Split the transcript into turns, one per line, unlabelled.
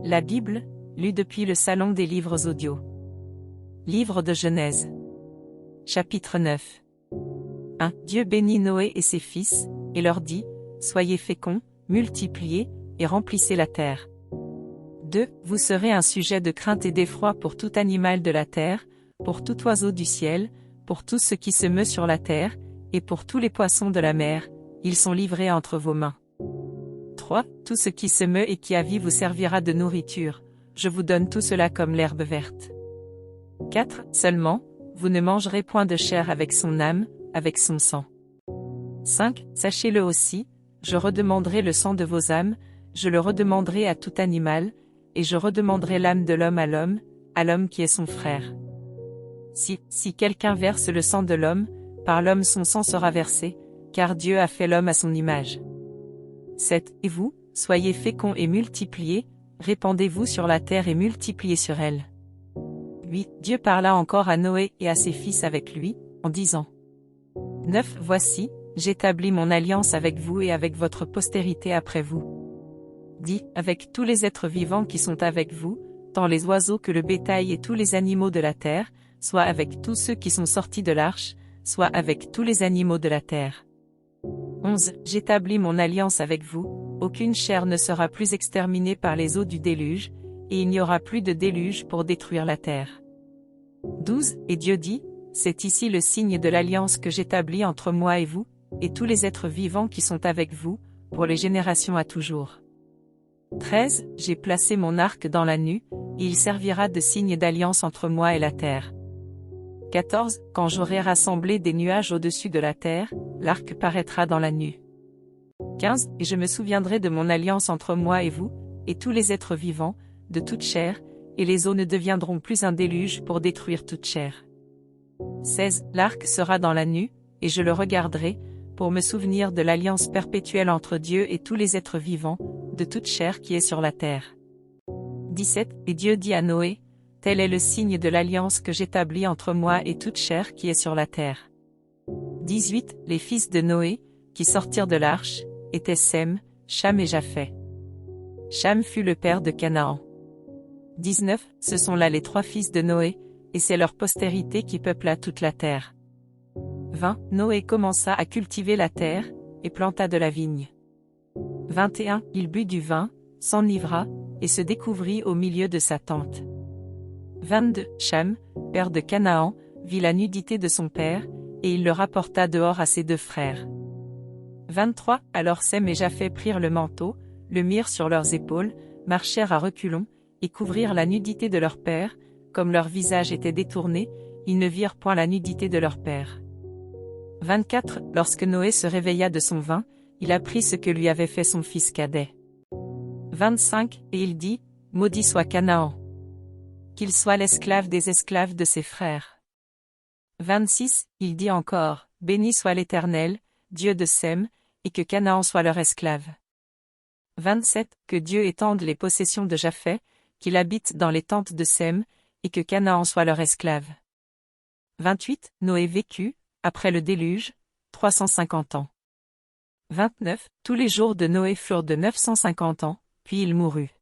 La Bible, lue depuis le Salon des livres audio. Livre de Genèse. Chapitre 9. 1. Dieu bénit Noé et ses fils, et leur dit, soyez féconds, multipliez, et remplissez la terre. 2. Vous serez un sujet de crainte et d'effroi pour tout animal de la terre, pour tout oiseau du ciel, pour tout ce qui se meut sur la terre, et pour tous les poissons de la mer, ils sont livrés entre vos mains. 3. Tout ce qui se meut et qui a vie vous servira de nourriture, je vous donne tout cela comme l'herbe verte. 4. Seulement, vous ne mangerez point de chair avec son âme, avec son sang. 5. Sachez-le aussi, je redemanderai le sang de vos âmes, je le redemanderai à tout animal, et je redemanderai l'âme de l'homme à l'homme qui est son frère. Si quelqu'un verse le sang de l'homme, par l'homme son sang sera versé, car Dieu a fait l'homme à son image. 7. Et vous, soyez féconds et multipliez, répandez-vous sur la terre et multipliez sur elle. 8. Dieu parla encore à Noé et à ses fils avec lui, en disant. 9. Voici, j'établis mon alliance avec vous et avec votre postérité après vous. 10. Avec tous les êtres vivants qui sont avec vous, tant les oiseaux que le bétail et tous les animaux de la terre, soit avec tous ceux qui sont sortis de l'arche, soit avec tous les animaux de la terre. 11. J'établis mon alliance avec vous, aucune chair ne sera plus exterminée par les eaux du déluge, et il n'y aura plus de déluge pour détruire la terre. 12. Et Dieu dit, c'est ici le signe de l'alliance que j'établis entre moi et vous, et tous les êtres vivants qui sont avec vous, pour les générations à toujours. 13. J'ai placé mon arc dans la nue, et il servira de signe d'alliance entre moi et la terre. 14. Quand j'aurai rassemblé des nuages au-dessus de la terre, l'arc paraîtra dans la nue. 15. Et je me souviendrai de mon alliance entre moi et vous, et tous les êtres vivants, de toute chair, et les eaux ne deviendront plus un déluge pour détruire toute chair. 16. L'arc sera dans la nue, et je le regarderai, pour me souvenir de l'alliance perpétuelle entre Dieu et tous les êtres vivants, de toute chair qui est sur la terre. 17. Et Dieu dit à Noé, tel est le signe de l'alliance que j'établis entre moi et toute chair qui est sur la terre. 18. Les fils de Noé, qui sortirent de l'arche, étaient Sem, Cham et Japheth. Cham fut le père de Canaan. 19. Ce sont là les 3 fils de Noé, et c'est leur postérité qui peupla toute la terre. 20. Noé commença à cultiver la terre, et planta de la vigne. 21. Il but du vin, s'enivra, et se découvrit au milieu de sa tente. 22. Cham, père de Canaan, vit la nudité de son père, et il le rapporta dehors à ses 2 frères. 23. Alors Sem et Japheth prirent le manteau, le mirent sur leurs épaules, marchèrent à reculons, et couvrirent la nudité de leur père, comme leur visage était détourné, ils ne virent point la nudité de leur père. 24. Lorsque Noé se réveilla de son vin, il apprit ce que lui avait fait son fils cadet. 25. Et il dit, maudit soit Canaan. Qu'il soit l'esclave des esclaves de ses frères. 26. Il dit encore, béni soit l'Éternel, Dieu de Sem, et que Canaan soit leur esclave. 27. Que Dieu étende les possessions de Japheth, qu'il habite dans les tentes de Sem, et que Canaan soit leur esclave. 28. Noé vécut, après le déluge, 350 ans. 29. Tous les jours de Noé furent de 950 ans, puis il mourut.